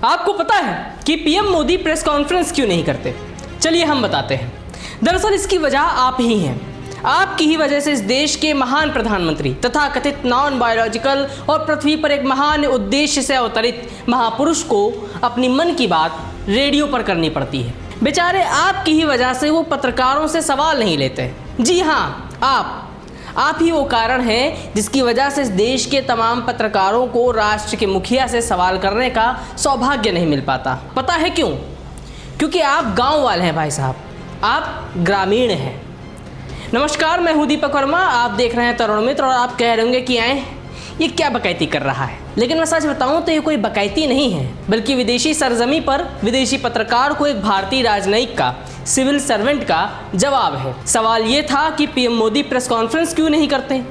आपको पता है कि पीएम मोदी प्रेस कॉन्फ्रेंस क्यों नहीं करते? चलिए हम बताते हैं। दरअसल इसकी वजह आप ही हैं। आपकी ही वजह से इस देश के महान प्रधानमंत्री तथा कथित नॉन बायोलॉजिकल और पृथ्वी पर एक महान उद्देश्य से अवतरित महापुरुष को अपनी मन की बात रेडियो पर करनी पड़ती है। बेचारे आपकी ही वजह से वो पत्रकारों से सवाल नहीं लेते। जी हाँ, आप ही वो कारण है जिसकी वजह से इस देश के तमाम पत्रकारों को राष्ट्र के मुखिया से सवाल करने का सौभाग्य नहीं मिल पाता। पता है क्यों? क्योंकि आप गांव वाले हैं भाई साहब, आप ग्रामीण हैं। नमस्कार, मैं हूं दीपक वर्मा, आप देख रहे हैं तरुण मित्र और आप कह रहे होंगे कि आए ये क्या बकैती कर रहा है। लेकिन मैं सच बताऊं तो ये कोई बकैती नहीं है, बल्कि विदेशी सरजमी पर विदेशी पत्रकार को एक भारतीय राजनयिक का, सिविल सर्वेंट का जवाब है। सवाल ये था कि पीएम मोदी प्रेस कॉन्फ्रेंस क्यों नहीं करते?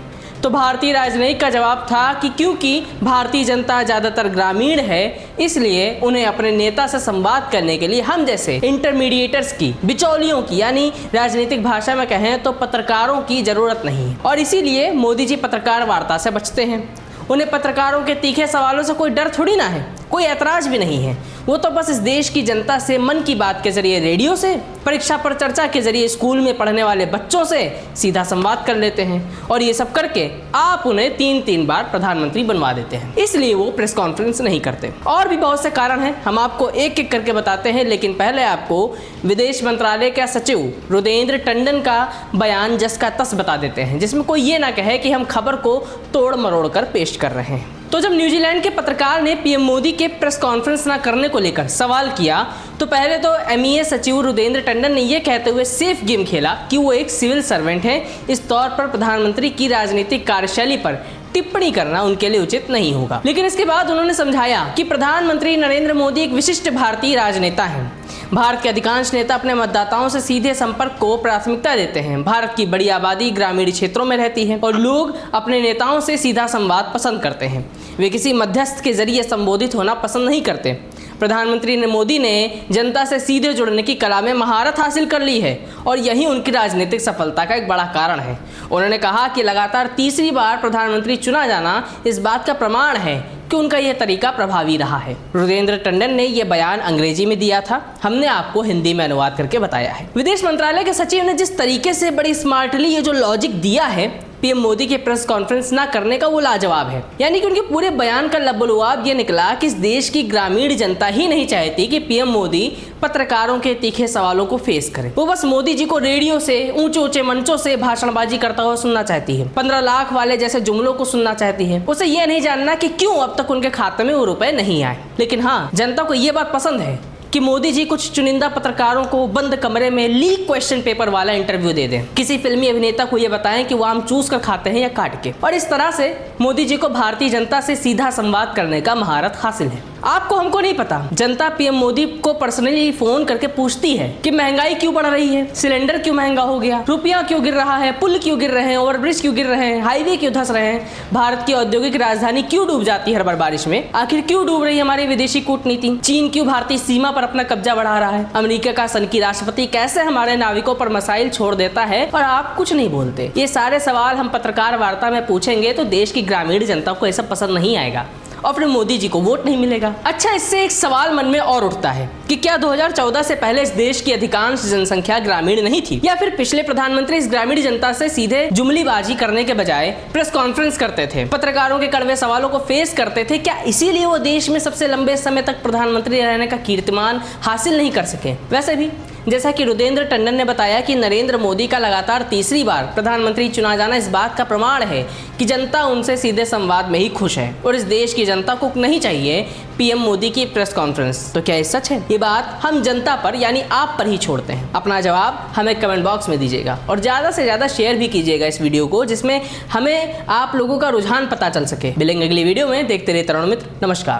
तो भारतीय राजनयिक का जवाब था कि क्योंकि भारतीय जनता ज़्यादातर ग्रामीण है, इसलिए उन्हें अपने नेता से संवाद करने के लिए हम जैसे इंटरमीडिएटर्स की, बिचौलियों की, यानी राजनीतिक भाषा में कहें तो पत्रकारों की ज़रूरत नहीं है। और इसीलिए मोदी जी पत्रकार वार्ता से बचते हैं। उन्हें पत्रकारों के तीखे सवालों से कोई डर थोड़ी ना है, कोई ऐतराज़ भी नहीं है। वो तो बस इस देश की जनता से मन की बात के जरिए, रेडियो से, परीक्षा पर चर्चा के जरिए, स्कूल में पढ़ने वाले बच्चों से सीधा संवाद कर लेते हैं। और ये सब करके आप उन्हें 3-3 बार प्रधानमंत्री बनवा देते हैं। इसलिए वो प्रेस कॉन्फ्रेंस नहीं करते। और भी बहुत से कारण हैं, हम आपको एक एक करके बताते हैं। लेकिन पहले आपको विदेश मंत्रालय के सचिव रुदेंद्र टंडन का बयान जस का तस बता देते हैं, जिसमें कोई ये ना कहे कि हम खबर को तोड़ मरोड़ कर पेश कर रहे हैं। तो जब न्यूजीलैंड के पत्रकार ने पीएम मोदी के प्रेस कॉन्फ्रेंस ना करने को लेकर सवाल किया, तो पहले तो एमईए सचिव रुदेंद्र टंडन ने यह कहते हुए सेफ गेम खेला कि वो एक सिविल सर्वेंट है, इस तौर पर प्रधानमंत्री की राजनीतिक कार्यशैली पर टिप्पणी करना उनके लिए उचित नहीं होगा। लेकिन इसके बाद उन्होंने समझाया कि प्रधानमंत्री नरेंद्र मोदी एक विशिष्ट भारतीय राजनेता हैं। भारत के अधिकांश नेता अपने मतदाताओं से सीधे संपर्क को प्राथमिकता देते हैं। भारत की बड़ी आबादी ग्रामीण क्षेत्रों में रहती है और लोग अपने नेताओं से सीधा संवाद पसंद करते हैं। वे किसी मध्यस्थ के जरिए संबोधित होना पसंद नहीं करते। प्रधानमंत्री मोदी ने जनता से सीधे जुड़ने की कला में महारत हासिल कर ली है और यही उनकी राजनीतिक सफलता का एक बड़ा कारण है। उन्होंने कहा कि लगातार तीसरी बार प्रधानमंत्री चुना जाना इस बात का प्रमाण है कि उनका यह तरीका प्रभावी रहा है। रुदेंद्र टंडन ने यह बयान अंग्रेजी में दिया था, हमने आपको हिंदी में अनुवाद करके बताया है। विदेश मंत्रालय के सचिव ने जिस तरीके से बड़ी स्मार्टली ये जो लॉजिक दिया है पीएम मोदी के प्रेस कॉन्फ्रेंस ना करने का, वो लाजवाब है। यानी कि उनके पूरे बयान का लबोलुआब ये निकला कि इस देश की ग्रामीण जनता ही नहीं चाहती कि पीएम मोदी पत्रकारों के तीखे सवालों को फेस करें। वो बस मोदी जी को रेडियो से, ऊंचे ऊंचे मंचों से भाषणबाजी करता हुआ सुनना चाहती है। 15 लाख वाले जैसे जुमलों को सुनना चाहती है। उसे ये नहीं जानना कि क्यों अब तक उनके खाते में वो रुपए नहीं आए। लेकिन हाँ, जनता को ये बात पसंद है कि मोदी जी कुछ चुनिंदा पत्रकारों को बंद कमरे में लीक क्वेश्चन पेपर वाला इंटरव्यू दे दें। किसी फिल्मी अभिनेता को यह बताएं कि वो आम चूस कर खाते हैं या काट के। और इस तरह से मोदी जी को भारतीय जनता से सीधा संवाद करने का महारत हासिल है। आपको, हमको नहीं पता, जनता पीएम मोदी को पर्सनली फोन करके पूछती है कि महंगाई क्यों बढ़ रही है, सिलेंडर क्यों महंगा हो गया, रुपया क्यों गिर रहा है, पुल क्यों गिर रहे हैं, ओवरब्रिज क्यों गिर रहे हैं, हाईवे क्यों धंस रहे हैं, भारत की औद्योगिक राजधानी क्यों डूब जाती है हर बार बारिश में, आखिर क्यों डूब रही है हमारी विदेशी कूटनीति, चीन क्यों भारतीय सीमा पर अपना कब्जा बढ़ा रहा है, अमेरिका का सनकी राष्ट्रपति कैसे हमारे नाविकों पर मिसाइल छोड़ देता है और आप कुछ नहीं बोलते। ये सारे सवाल हम पत्रकार वार्ता में पूछेंगे तो देश की ग्रामीण जनता को ऐसा पसंद नहीं आएगा और फिर मोदी जी को वोट नहीं मिलेगा। अच्छा, इससे एक सवाल मन में और उठता है कि क्या 2014 से पहले इस देश की अधिकांश जनसंख्या ग्रामीण नहीं थी, या फिर पिछले प्रधानमंत्री इस ग्रामीण जनता से सीधे जुमलीबाजी करने के बजाय प्रेस कॉन्फ्रेंस करते थे, पत्रकारों के कड़वे सवालों को फेस करते थे? क्या इसीलिए वो देश में सबसे लंबे समय तक प्रधानमंत्री रहने का कीर्तिमान हासिल नहीं कर सके? वैसे भी जैसा कि रुदेंद्र टंडन ने बताया कि नरेंद्र मोदी का लगातार तीसरी बार प्रधानमंत्री चुना जाना इस बात का प्रमाण है कि जनता उनसे सीधे संवाद में ही खुश है और इस देश की जनता को नहीं चाहिए पीएम मोदी की प्रेस कॉन्फ्रेंस। तो क्या ये सच है? ये बात हम जनता पर, यानी आप पर ही छोड़ते हैं। अपना जवाब हमें कमेंट बॉक्स में दीजिएगा और ज़्यादा से ज़्यादा शेयर भी कीजिएगा इस वीडियो को, जिसमें हमें आप लोगों का रुझान पता चल सके। मिलेंगे अगली वीडियो में। देखते रहिए तरुण मित्र। नमस्कार।